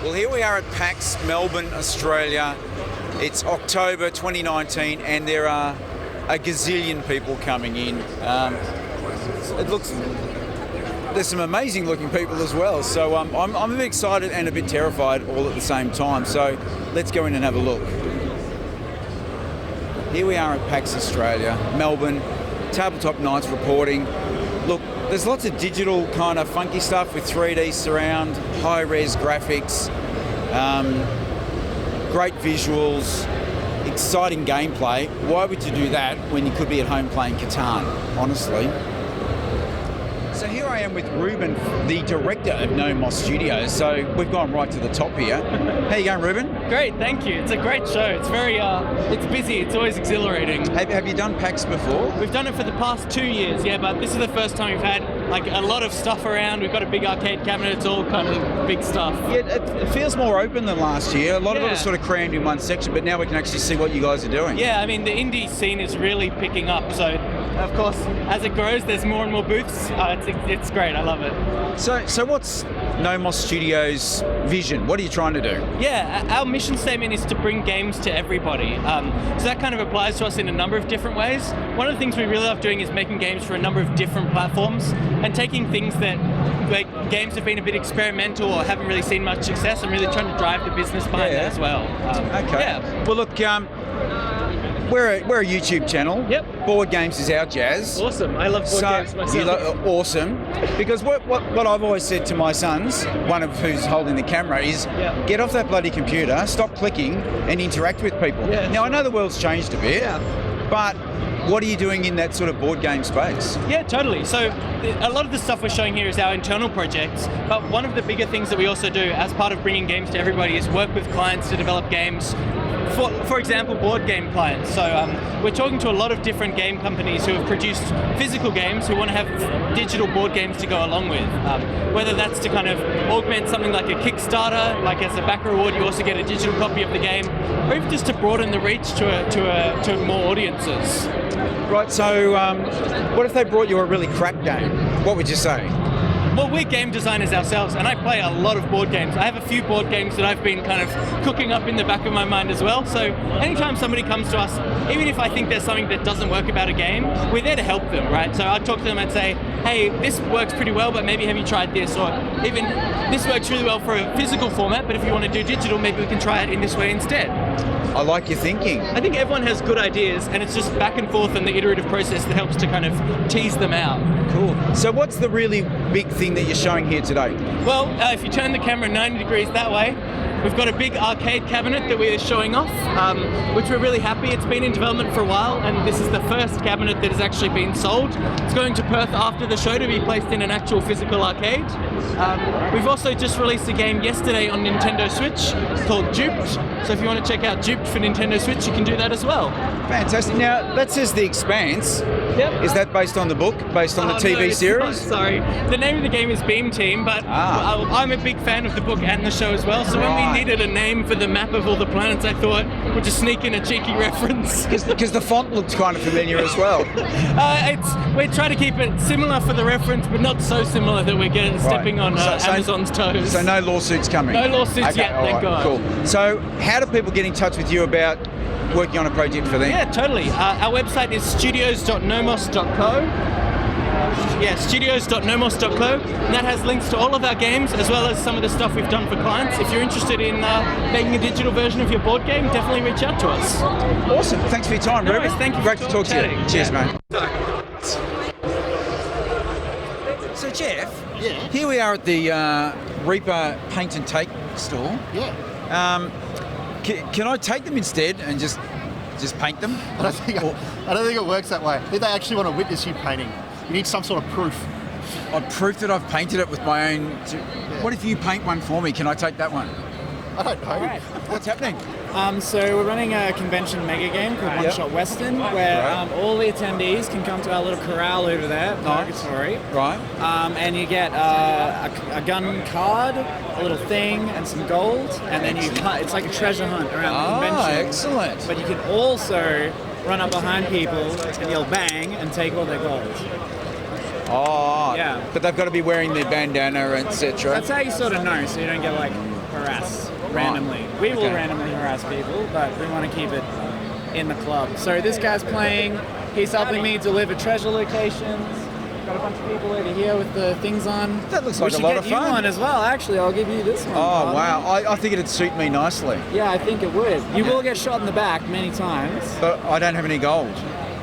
Well, here we are at PAX Melbourne, Australia. It's October 2019 and there are a gazillion people coming in. There's some amazing looking people as well. So I'm a bit excited and a bit terrified all at the same time. So let's go in and have a look. Here we are at PAX Australia, Melbourne, Tabletop Nights reporting. Look, there's lots of digital kind of funky stuff with 3D surround, high-res graphics, great visuals, exciting gameplay. Why would you do that when you could be at home playing Catan, honestly? So here I am with Ruben, the director of No Moss Studios. So we've gone right to the top here. How you going, Ruben? Great, thank you. It's a great show. It's very, it's busy. It's always exhilarating. Have you done PAX before? We've done it for the past 2 years, yeah, but this is the first time we've had like a lot of stuff around. We've got a big arcade cabinet. It's all kind of big stuff. Yeah, it feels more open than last year. A lot of it was sort of crammed in one section, but now we can actually see what you guys are doing. Yeah, I mean, the indie scene is really picking up. So, of course, as it grows, there's more and more booths. It's great. I love it. So what's No Moss Studios' vision? What are you trying to do? Yeah, our mission statement is to bring games to everybody. So that kind of applies to us in a number of different ways. One of the things we really love doing is making games for a number of different platforms and taking things that like games have been a bit experimental or haven't really seen much success and really trying to drive the business behind that as well. Okay. Yeah. Well, look, we're a YouTube channel. Yep. Board games is our jazz. Awesome. I love board games myself. Awesome. Because what I've always said to my sons, one of who's holding the camera, is get off that bloody computer, stop clicking, and interact with people. Yeah, now, I know the world's changed a bit, but what are you doing in that sort of board game space? Yeah, totally. So a lot of the stuff we're showing here is our internal projects, but one of the bigger things that we also do as part of bringing games to everybody is work with clients to develop games. For example, board game clients. So we're talking to a lot of different game companies who have produced physical games who want to have digital board games to go along with. Whether that's to kind of augment something like a Kickstarter, like as a back reward you also get a digital copy of the game, or even just to broaden the reach to more audiences. Right, so what if they brought you a really crap game? What would you say? Well, we're game designers ourselves, and I play a lot of board games. I have a few board games that I've been kind of cooking up in the back of my mind as well. So anytime somebody comes to us, even if I think there's something that doesn't work about a game, we're there to help them, right? So I'd talk to them and say, hey, this works pretty well, but maybe have you tried this? Or even, this works really well for a physical format, but if you want to do digital, maybe we can try it in this way instead. I like your thinking. I think everyone has good ideas, and it's just back and forth and the iterative process that helps to kind of tease them out. Cool. So what's the really big thing that you're showing here today? Well, if you turn the camera 90 degrees that way, we've got a big arcade cabinet that we're showing off, which we're really happy. It's been in development for a while, and this is the first cabinet that has actually been sold. It's going to Perth after the show to be placed in an actual physical arcade. We've also just released a game yesterday on Nintendo Switch called Duped. So if you want to check out Duped for Nintendo Switch, you can do that as well. Fantastic. Now, that says The Expanse. Yep. Is that based on the book, based on the TV series? Not, sorry. The name of the game is Beam Team, but I'm a big fan of the book and the show as well. So when we needed a name for the map of all the planets, I thought we'd just sneak in a cheeky reference. Because the font looks kind of familiar as well. We're trying to keep it similar for the reference, but not so similar that we're stepping on Amazon's toes. So no lawsuits coming? No lawsuits yet, thank God. Cool. So how do people get in touch with you about working on a project for them? Yeah, totally. Our website is studios.nomos.co. studios.nomos.co, and that has links to all of our games as well as some of the stuff we've done for clients. If you're interested in making a digital version of your board game, definitely reach out to us. Awesome. Thanks for your time, No Ruben. worries, thank you. Great to talk to you. Cheers, mate. So, Geoff, here we are at the Reaper Paint and Take store. Yeah. Can I take them instead and just paint them? I don't think it works that way. I think they actually want to witness you painting. You need some sort of proof. Proof that I've painted it with my own... What if you paint one for me? Can I take that one? I don't know. Right. What's happening? So we're running a convention mega game called One Shot Western, where all the attendees can come to our little corral over there, Purgatory. Right. And you get a gun card, a little thing, and some gold, and then you hunt. It's like a treasure hunt around the convention. Excellent. But you can also run up behind people and yell bang and take all their gold. Oh, yeah. But they've got to be wearing their bandana, etc. That's how you sort of know, so you don't get like harass randomly. We will Okay. randomly harass people, but we want to keep it in the club. So this guy's playing. He's helping me deliver treasure locations. Got a bunch of people over here with the things on. That looks We like a should lot get of you fun. one as well. Actually, I'll give you this one. Oh, partner. wow. I think it'd suit me nicely. Yeah, I think it would. You will get shot in the back many times. But I don't have any gold.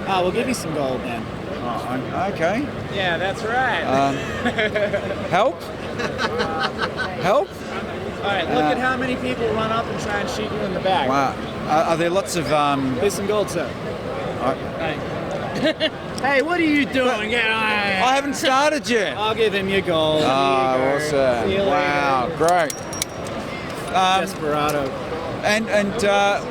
We'll give you some gold then. Oh, okay. Yeah, that's right. Help? Help? All right, look at how many people run up and try and shoot you in the back. Wow. Are there lots of... Here's some gold, sir. Hey, what are you doing? Get on. I haven't started yet. I'll give him your gold. Oh, awesome. See you later. Wow, great. Desperado. And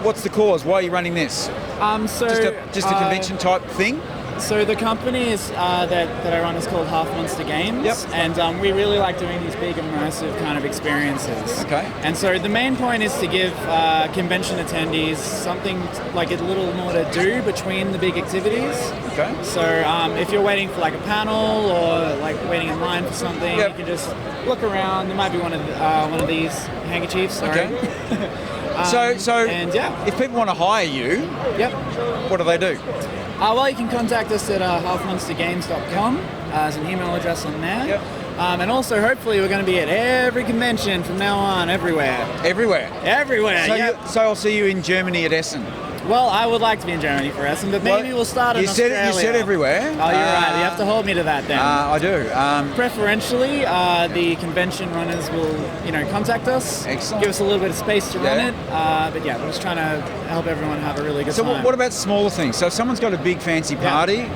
what's the cause? Why are you running this? Just a convention type thing? So the company is that I run is called Half Monster Games, Yep. and we really like doing these big immersive kind of experiences. Okay. And so the main point is to give convention attendees something like a little more to do between the big activities. Okay. So if you're waiting for like a panel or like waiting in line for something, Yep. you can just look around. There might be one of these handkerchiefs. Sorry. Okay. So and yeah. if people want to hire you, Yep. what do they do? Well, you can contact us at halfmonstergames.com. There's an email address on there. Yep. And also, hopefully, we're going to be at every convention from now on, everywhere. Everywhere. Everywhere, So, so I'll see you in Germany at Essen. Well, I would like to be in Germany for Essen, but maybe we'll start in You Australia. said everywhere. Oh, you're right. You have to hold me to that then. I do. Preferentially, the convention runners will, contact us. Excellent. Give us a little bit of space to run Yeah. it. But yeah, we're just trying to help everyone have a really good So time. what about smaller things? So if someone's got a big fancy party,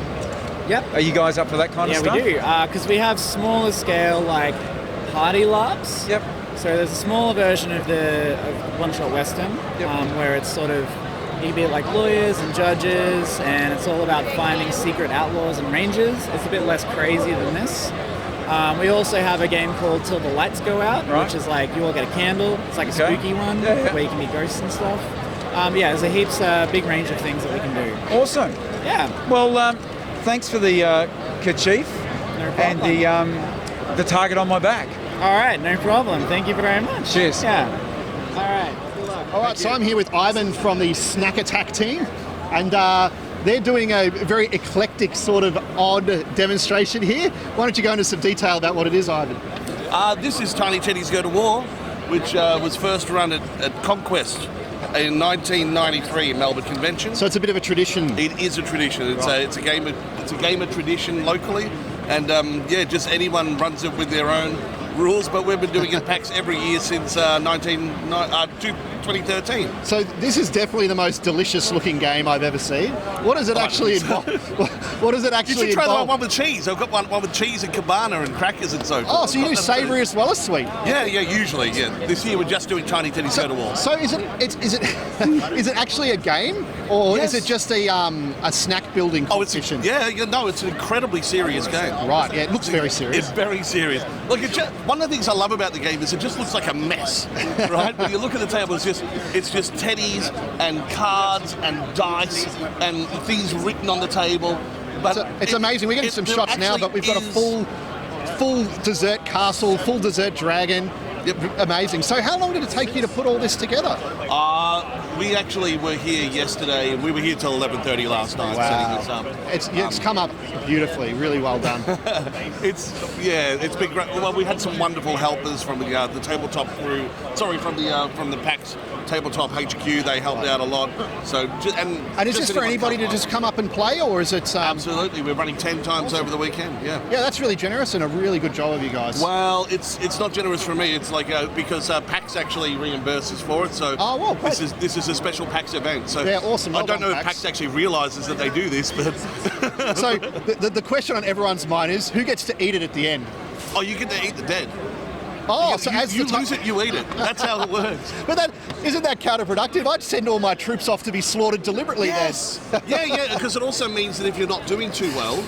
Yep. are you guys up for that kind of stuff? Yeah, we do. Because we have smaller scale, like, party LARPs. Yep. So there's a smaller version of the one-shot western, where it's sort of, you can be like lawyers and judges, and it's all about finding secret outlaws and rangers. It's a bit less crazy than this. We also have a game called Till the Lights Go Out, Right. which is like you all get a candle. It's like a Okay. spooky one Yeah. where you can be ghosts and stuff. There's a big range of things that we can do. Awesome. Yeah. Well, thanks for the kerchief No and problem. the target on my back. All right, no problem. Thank you very much. Cheers. Yeah. All right. Good luck. All right, so I'm here with Ivan from the Snack Attack team, and they're doing a very eclectic sort of odd demonstration here. Why don't you go into some detail about what it is, Ivan? This is Tiny Teddy's Go to War, which was first run at Conquest in 1993 in Melbourne Convention. So it's a bit of a tradition. It is a tradition. It's a game of tradition locally, and just anyone runs it with their own rules. But we've been doing it PAX every year since 2013. So this is definitely the most delicious looking game I've ever seen. What does it actually involve? What does it You actually should try the involve? one with cheese. I've got one with cheese and cabana and crackers and so forth. Oh, so you do savoury as well as sweet. Yeah, usually, yeah. This year we're just doing Tiny Teddy's Go to War. So is it is it actually a game, or Yes. is it just a snack building Oh, it's competition? it's an incredibly serious game. Right, yeah, it looks very serious. It's very serious. Look, one of the things I love about the game is it just looks like a mess, right? When you look at the table, it's just teddies and cards and dice and things written on the table. But It's amazing. We're getting some there shots now, actually but we've got a is- full dessert castle, full dessert dragon. Yep. Amazing. So how long did it take you to put all this together? We actually were here yesterday, and we were here till 11:30 last night setting this up. It's come up beautifully. Really well done. It's been great. Well, we had some wonderful helpers from the tabletop crew. Sorry, from the PAX Tabletop HQ. They helped out a lot. So And is this for anybody to just come up and play, or is it? Absolutely, we're running 10 times over the weekend. Yeah. Yeah, that's really generous and a really good job of you guys. Well, it's not generous for me. It's like because PAX actually reimburses for it. So Oh, well, this is a special PAX event. So Yeah, awesome. I Well don't done, know if PAX. PAX actually realises that they do this, but So the question on everyone's mind is, who gets to eat it at the end? oh, you get to eat the dead. Oh, you so as you the lose it, you eat it. That's how it works. But isn't that counterproductive? I'd send all my troops off to be slaughtered deliberately. Yes. Yeah, because it also means that if you're not doing too well,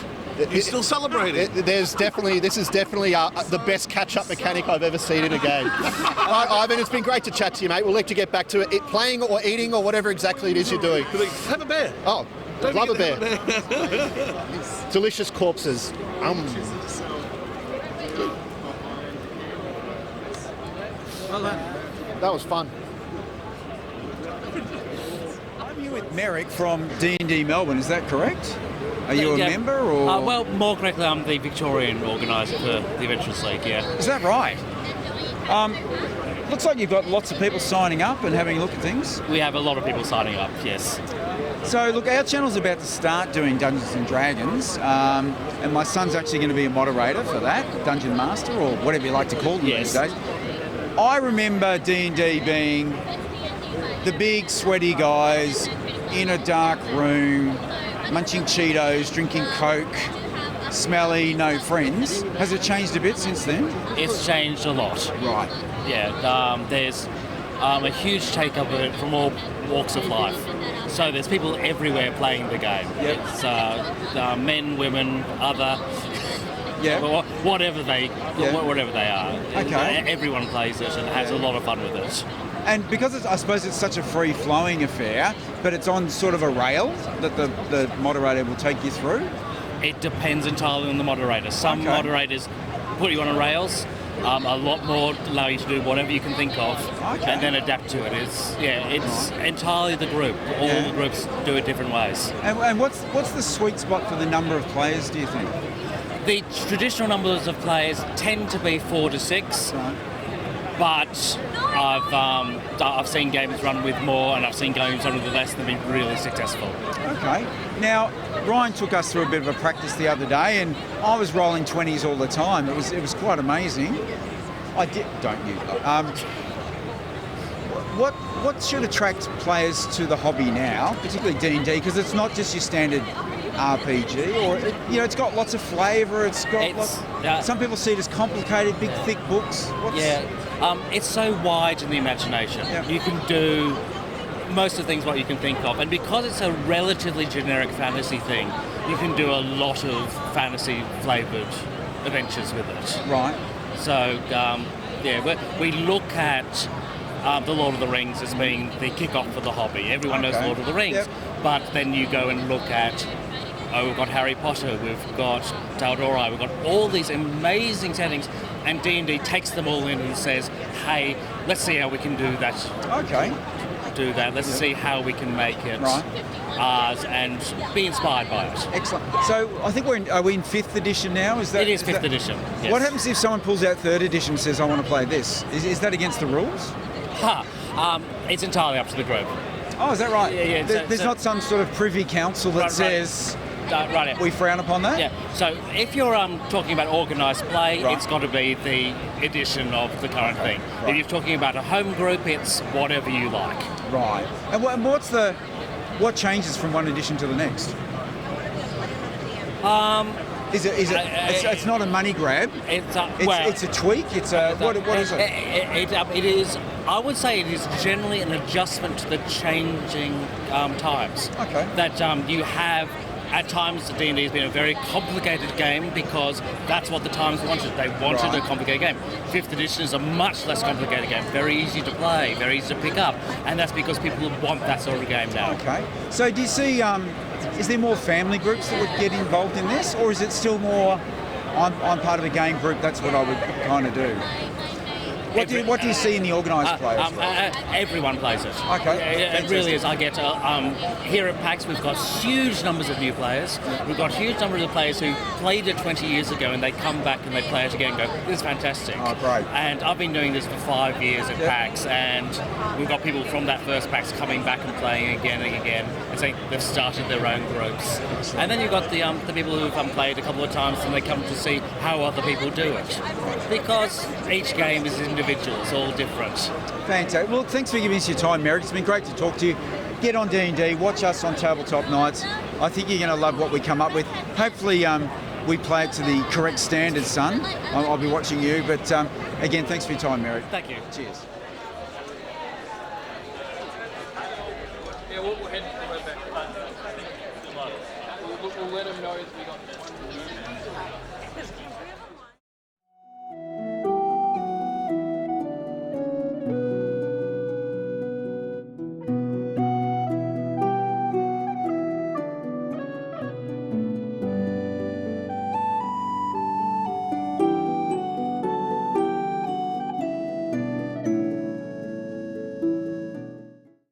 you're still celebrating. This is definitely the best catch-up mechanic I've ever seen in a game. Right, Ivan, it's been great to chat to you, mate. We'll let you get back to it, playing or eating or whatever exactly it is you're doing. Have a bear. Oh, Don't love a bear. forget to have a bear. Delicious corpses. Well done. that was fun. I'm here with Merrick from D&D Melbourne, is that correct? Are you a member or...? Well, more correctly, I'm the Victorian organiser for the Adventurers League, yeah. Is that right? Looks like you've got lots of people signing up and having a look at things. We have a lot of people signing up, yes. So, look, our channel's about to start doing Dungeons and Dragons, and my son's actually going to be a moderator for that, Dungeon Master, or whatever you like to call them these days. I remember D&D being the big, sweaty guys in a dark room, munching Cheetos, drinking Coke, smelly, no friends. Has it changed a bit since then? It's changed a lot. Right. Yeah, there's a huge take-up of it from all walks of life. So there's people everywhere playing the game. Yep. It's men, women, other, whatever they are. Okay. Everyone plays it and has a lot of fun with it. And because I suppose it's such a free-flowing affair, but it's on sort of a rail that the moderator will take you through? It depends entirely on the moderator. Some moderators put you on a rails. A lot more allow you to do whatever you can think of, and then adapt to it. It's entirely the group. All the groups do it different ways. And what's the sweet spot for the number of players, do you think? The traditional numbers of players tend to be 4 to 6, but I've seen games run with more, and I've seen games run with less and be really successful. Okay. Now, Ryan took us through a bit of a practice the other day, and I was rolling 20s all the time. It was quite amazing. Don't you? What should attract players to the hobby now, particularly D&D, because it's not just your standard RPG, or it's got lots of flavour. It's got some people see it as complicated, big, thick books. It's so wide in the imagination. You can do most of the things what you can think of, and because it's a relatively generic fantasy thing, you can do a lot of fantasy flavoured adventures with it. Right. So we look at the Lord of the Rings as being the kick-off for the hobby. Everyone knows Lord of the Rings, but then you go and look at we've got Harry Potter, we've got Taldori, we've got all these amazing settings, and D&D takes them all in and says, hey, let's see how we can do that. Do that. Let's see how we can make it ours and be inspired by it. Excellent. So I think are we in 5th edition now? It is 5th edition. Yes. What happens if someone pulls out 3rd edition and says, I want to play this? Is that against the rules? It's entirely up to the group. Oh, is that right? Yeah. There's not some sort of privy council that says... we frown upon that? Yeah. So if you're talking about organised play, it's got to be the edition of the current thing. If you're talking about a home group, it's whatever you like. Right. And what changes from one edition to the next? It's not a money grab. It's a tweak. What is it? It is. I would say it is generally an adjustment to the changing times. Okay. That you have. At times, the D&D has been a very complicated game because that's what the times wanted. They wanted a complicated game. 5th edition is a much less complicated game. Very easy to play, very easy to pick up, and that's because people want that sort of game now. Okay. So do you see, is there more family groups that would get involved in this, or is it still more, I'm part of a game group, that's what I would kind of do? What do you see in the organised players? Everyone plays it. Okay. It really is. I get here at PAX, we've got huge numbers of new players. We've got huge numbers of players who played it 20 years ago and they come back and they play it again and go, this is fantastic. Oh, great. And I've been doing this for 5 years at PAX, and we've got people from that first PAX coming back and playing again and again and saying they've started their own groups. And then you've got the people who've played a couple of times and they come to see how other people do it. Because each game is individuals, all different. Fantastic. Well, thanks for giving us your time, Merrick. It's been great to talk to you. Get on D&D, watch us on Tabletop Nights. I think you're going to love what we come up with. Hopefully we play it to the correct standards, son. I'll be watching you. But again, thanks for your time, Merrick. Thank you. Cheers. Yeah, we'll head back. We'll let them know as we got one.